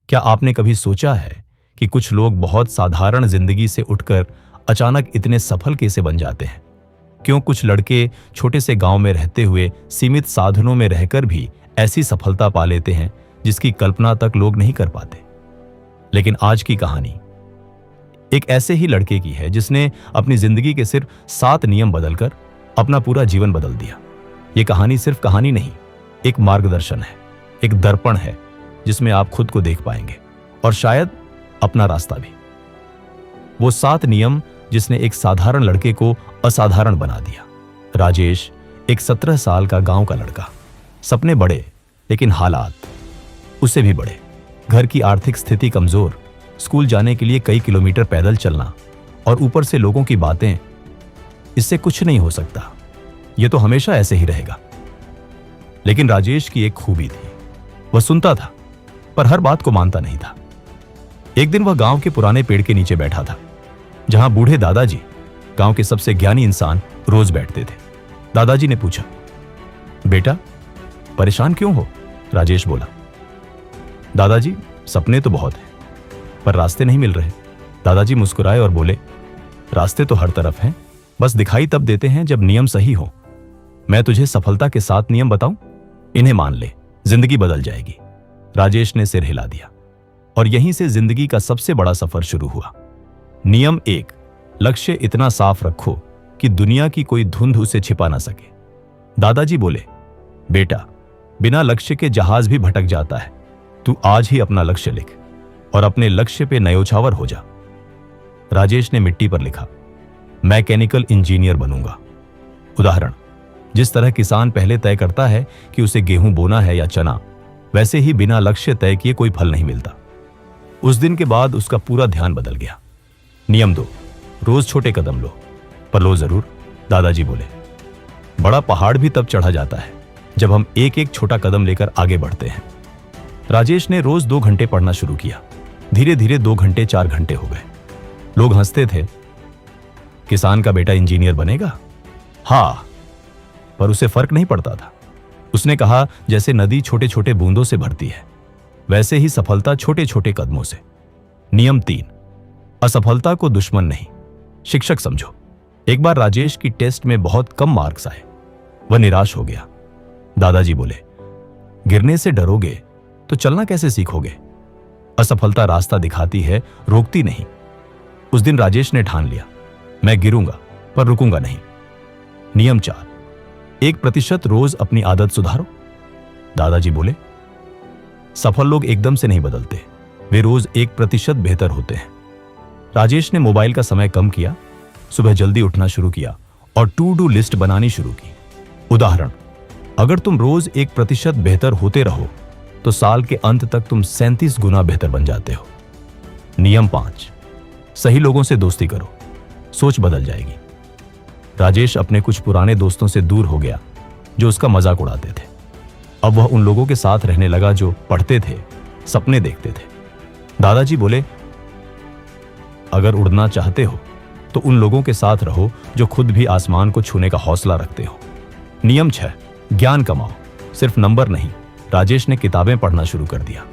क्या आपने कभी सोचा है कि कुछ लोग बहुत साधारण जिंदगी से उठकर अचानक इतने सफल कैसे बन जाते हैं? क्यों कुछ लड़के छोटे से गांव में रहते हुए सीमित साधनों में रहकर भी ऐसी सफलता पा लेते हैं जिसकी कल्पना तक लोग नहीं कर पाते? लेकिन आज की कहानी एक ऐसे ही लड़के की है जिसने अपनी जिंदगी के सिर्फ 7 नियम बदलकर अपना पूरा जीवन बदल दिया। ये कहानी सिर्फ कहानी नहीं, एक मार्गदर्शन है, एक दर्पण है जिसमें आप खुद को देख पाएंगे और शायद अपना रास्ता भी। वो 7 नियम जिसने एक साधारण लड़के को असाधारण बना दिया। राजेश एक 17 साल का गांव का लड़का, सपने बड़े लेकिन हालात उससे भी बड़े। घर की आर्थिक स्थिति कमजोर, स्कूल जाने के लिए कई किलोमीटर पैदल चलना और ऊपर से लोगों की बातें, इससे कुछ नहीं हो सकता, ये तो हमेशा ऐसे ही रहेगा। लेकिन राजेश की एक खूबी थी, वह सुनता था पर हर बात को मानता नहीं था। एक दिन वह गांव के पुराने पेड़ के नीचे बैठा था जहां बूढ़े दादाजी, गांव के सबसे ज्ञानी इंसान, रोज बैठते थे। दादाजी ने पूछा, बेटा परेशान क्यों हो? राजेश बोला, दादाजी सपने तो बहुत हैं पर रास्ते नहीं मिल रहे। दादाजी मुस्कुराए और बोले, रास्ते तो हर तरफ हैं, बस दिखाई तब देते हैं जब नियम सही हो। मैं तुझे सफलता के 7 नियम बताऊं, इन्हें मान ले, जिंदगी बदल जाएगी। राजेश ने सिर हिला दिया और यहीं से जिंदगी का सबसे बड़ा सफर शुरू हुआ। नियम 1, लक्ष्य इतना साफ रखो कि दुनिया की कोई धुंध उसे छिपा ना सके। दादाजी बोले, बेटा बिना लक्ष्य के जहाज भी भटक जाता है, तू आज ही अपना लक्ष्य लिख और अपने लक्ष्य पे न्योछावर हो जा। राजेश ने मिट्टी पर लिखा, मैकेनिकल इंजीनियर बनूंगा। उदाहरण, जिस तरह किसान पहले तय करता है कि उसे गेहूं बोना है या चना, वैसे ही बिना लक्ष्य तय किए कोई फल नहीं मिलता। उस दिन के बाद उसका पूरा ध्यान बदल गया। नियम 2, रोज छोटे कदम लो, पर लो जरूर। दादाजी बोले, बड़ा पहाड़ भी तब चढ़ा जाता है जब हम एक एक छोटा कदम लेकर आगे बढ़ते हैं। राजेश ने रोज 2 घंटे पढ़ना शुरू किया। धीरे धीरे 2 घंटे 4 घंटे हो गए। लोग हंसते थे, किसान का बेटा इंजीनियर बनेगा? हाँ, पर उसे फर्क नहीं पड़ता था। उसने कहा, जैसे नदी छोटे छोटे बूंदों से भरती है, वैसे ही सफलता छोटे छोटे कदमों से। नियम 3, असफलता को दुश्मन नहीं, शिक्षक समझो। एक बार राजेश की टेस्ट में बहुत कम मार्क्स आए। वह निराश हो गया। दादाजी बोले, गिरने से डरोगे तो चलना कैसे सीखोगे? असफलता रास्ता दिखाती है, रोकती नहीं। उस दिन राजेश ने ठान लिया, मैं गिरूंगा पर रुकूंगा नहीं। नियम 4, 1% रोज अपनी आदत सुधारो। दादाजी बोले, सफल लोग एकदम से नहीं बदलते, वे रोज 1% बेहतर होते हैं। राजेश ने मोबाइल का समय कम किया, सुबह जल्दी उठना शुरू किया और टू डू लिस्ट बनानी शुरू की। उदाहरण, अगर तुम रोज 1% बेहतर होते रहो तो साल के अंत तक तुम 37 गुना बेहतर बन जाते हो। नियम 5, सही लोगों से दोस्ती करो, सोच बदल जाएगी। राजेश अपने कुछ पुराने दोस्तों से दूर हो गया जो उसका मजाक उड़ाते थे। अब वह उन लोगों के साथ रहने लगा जो पढ़ते थे, सपने देखते थे। दादाजी बोले, अगर उड़ना चाहते हो तो उन लोगों के साथ रहो जो खुद भी आसमान को छूने का हौसला रखते हो। नियम 6, ज्ञान कमाओ, सिर्फ नंबर नहीं। राजेश ने किताबें पढ़ना शुरू कर दिया।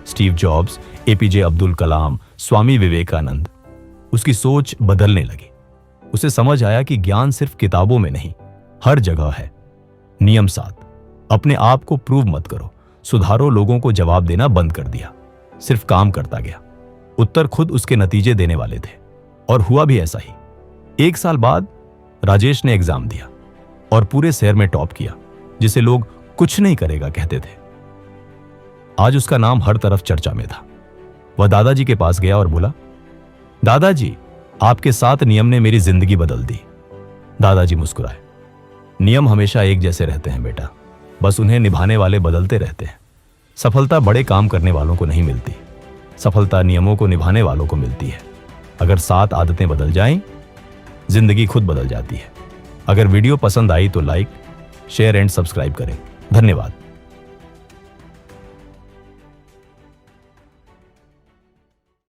Steve jobs, APJ Abdul Kalam, Swami Vivekananda. उसकी सोच बदलने लगी। उसे समझ आया कि ज्ञान सिर्फ किताबों में नहीं, हर जगह है। नियम 7, अपने आप को प्रूव मत करो, सुधारो। लोगों को जवाब देना बंद कर दिया, सिर्फ काम करता गया। उत्तर खुद उसके नतीजे देने वाले थे और हुआ भी ऐसा ही। 1 साल बाद राजेश ने एग्जाम दिया और पूरे शहर में टॉप किया, जिसे लोग कुछ नहीं करेगा कहते थे। आज उसका नाम हर तरफ चर्चा में था। वह दादाजी के पास गया और बोला, दादाजी आपके 7 नियम ने मेरी जिंदगी बदल दी। दादाजी मुस्कुराए, नियम हमेशा एक जैसे रहते हैं बेटा, बस उन्हें निभाने वाले बदलते रहते हैं। सफलता बड़े काम करने वालों को नहीं मिलती, सफलता नियमों को निभाने वालों को मिलती है। अगर 7 आदतें बदल जाएं, जिंदगी खुद बदल जाती है। अगर वीडियो पसंद आई तो लाइक, शेयर एंड सब्सक्राइब करें। धन्यवाद।